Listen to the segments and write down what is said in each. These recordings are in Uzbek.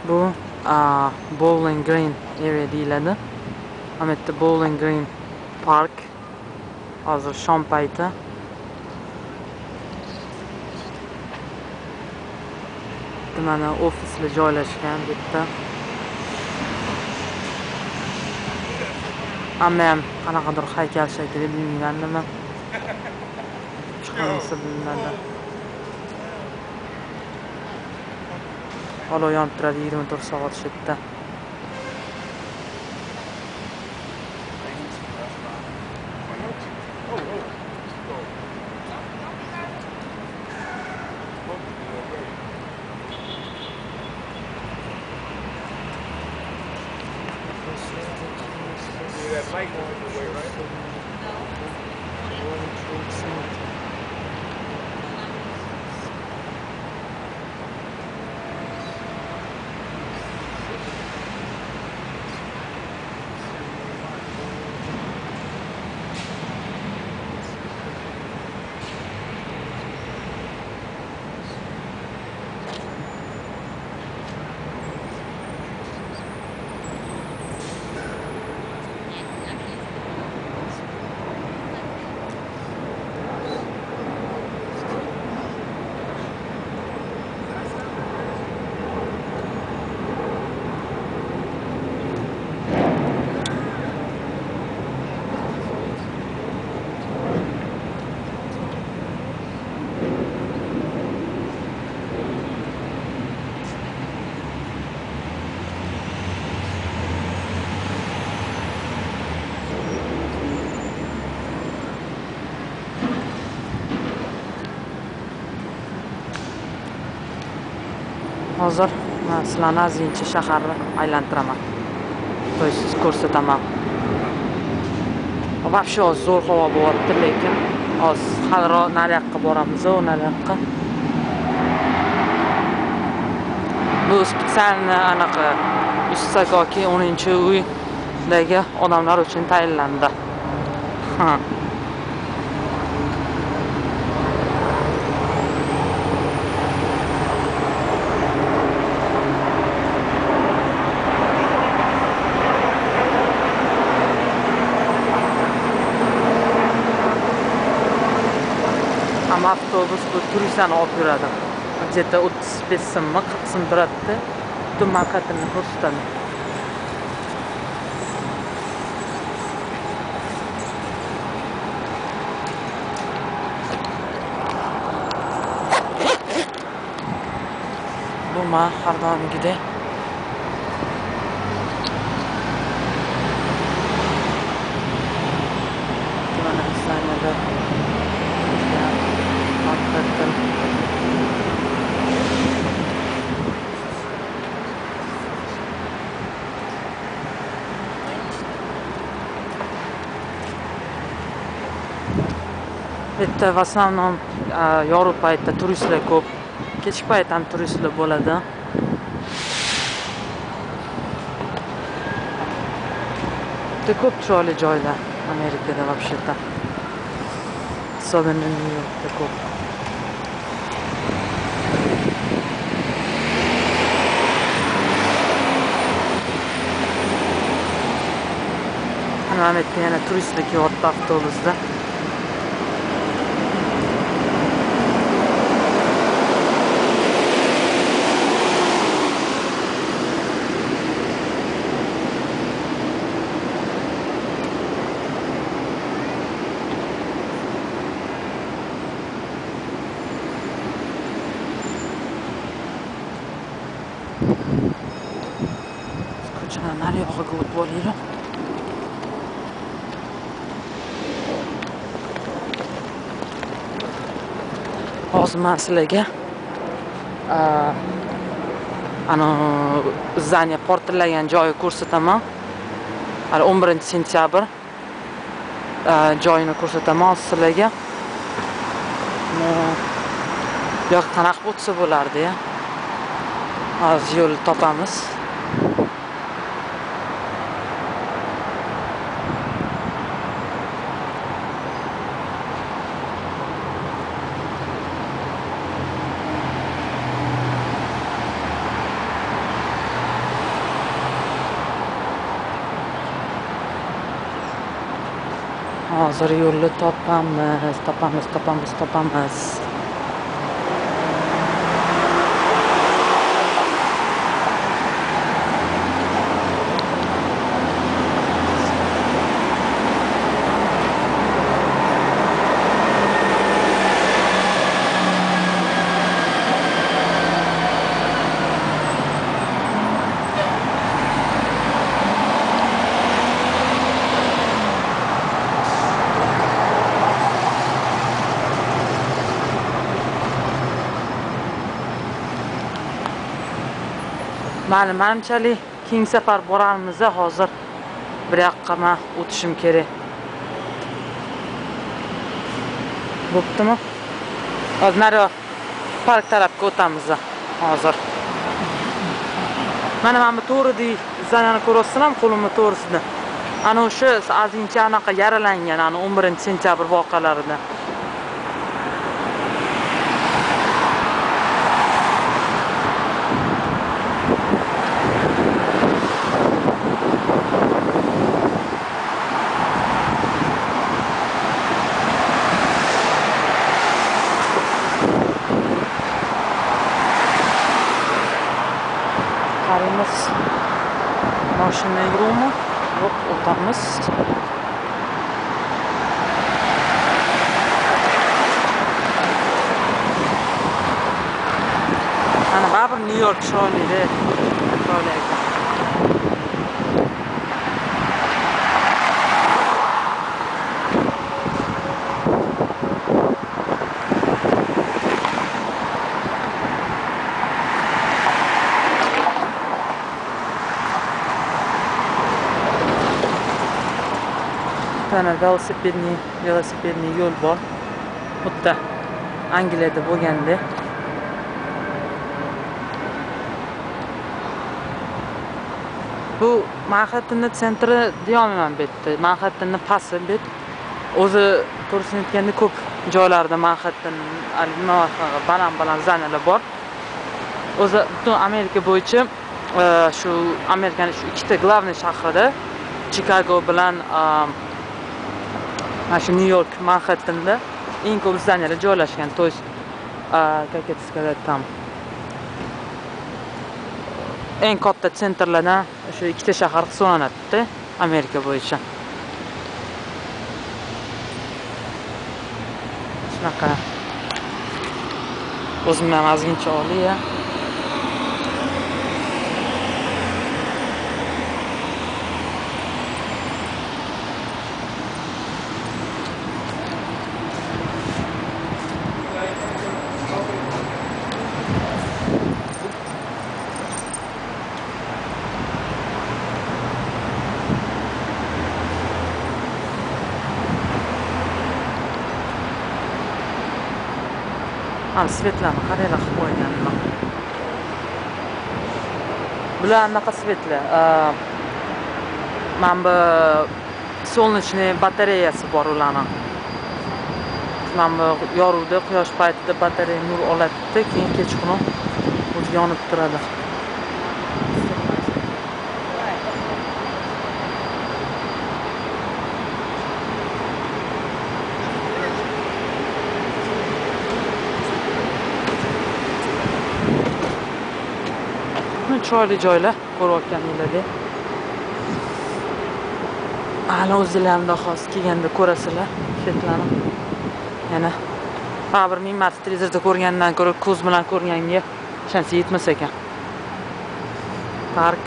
Bu Bowling Green area deyiladi. Mana bu yerda Bowling Green Park. Hozir shom payti. Mana ofislar joylashgan bu yerda. Hamma ham qanaqadir haykal shakli bilmaganman. Chiqmasa bilinadi. Olov yonib turadi 24 soat shu yerda. That light going away, right? Hozir men sizlarni Azincha shaharni aylantiraman. To'ysiz ko'rsataman. Вообще zo'r havo bo'lyapti, lekin hozir haliroq nariyoqqa boramiz, nariyoqqa. Bu spesialni anaqa Usagoki 10-uydagi odamlar uchun tayinlandi. Avtobus bu turistlarni olib yuradi. Где-то 35 so'mmi, 40 so'm turadi. Butun Manhattanni ko'rsatadi. Bu men har doimgidek mana Islaniyada bitta в основном yorug' paytda turistlar ko'p. Kechki payt ham turistlar bo'ladi. Juda ko'p chiroyli joylar Amerikada вообще-то. Особенно Nyu-Yorkda ko'p. Mana bu yerda yana turistlar kelyapti avtobusda. Ko'chadan nariyog'iga o'tib olaylik. Hozir men sizlarga zdaniya portlagan joyi ko'rsataman. 11-sentyabr joyini ko'rsataman sizlarga. Yo'q, qanaqa o'tsa bo'lardi-ya. Hozir yo'l topamiz. Hozir yo'lni topamiz. Manimchalik keng safar boramiz. Hozir bir yoqqa men o'tishim kerak. Bo'ptimi? Hozir nari park tarafga o'tamiz hozir. Mana bu to'g'ri zanani ko'rasizmi, qo'limni to'g'risida. Ana o'sha azincha anaqa yaralangan, ana 11-sentyabr voqealarida. Qaraymiz. Mashina yurumi? Yo'q, o'tamiz. Ana baribir New York chiroyli. Tana velosipedli yo'l bor. Xuddi Angliyada bo'lganda. Bu Manhattanning sentri deyolmayman bu yerda. Manhattanning pasti bu. O'zi to'g'risini aytganda ko'p joylarda Manhattan baland zanalar bor. O'zi butun Amerika bo'yicha shu Amerikaning shu ikkita glavniy shahrida Chicago bilan shu New York, Manhattanda eng ko'p zanalar joylashgan. То есть, как это сказать, там eng katta sentrlardan shu ikkita shahar hisoblanadi Amerika bo'yicha. Shunaqa. O'zim ham ozgincha oliy. Svetlarni qaranglar qilib qo'yganman. Bular anaqa svetlar. Mana bu solnechniy batareyasi bor ularning. Mana bu yorug'da quyosh paytida batareya nur oladi, keyin kechqurun o'zi yonib turadi. Chiroyli joylar ko'rayotganinglardek. Ana o'zingizlarda xos kelganda ko'rasizlar svetlarni. Yana baribir men marta televizorda ko'rgandan ko'ra ko'z bilan ko'rganga ishonch yetmas ekan. Park.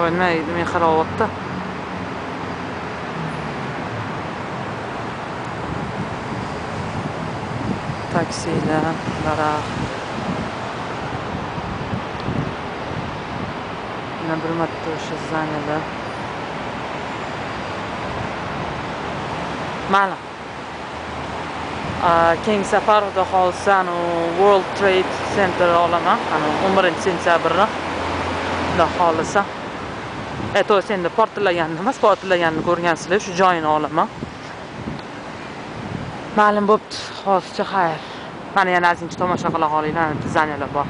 O'ynaydi, men xarobatda. Taksilar, daraxt. Bir marta o'sha zanalar. Mana. Keng safar xudo xolsa World Trade Center olaman. 11-sentyabrda xudo xolsa. To'g'ri, endi portlaganni emas, portlaganni ko'rgansizlar, shu joyini olaman. Ma'lum bo'pti, hozircha xayr. Mana yana ozgincha tomosha qila olinglar, zanalar bor.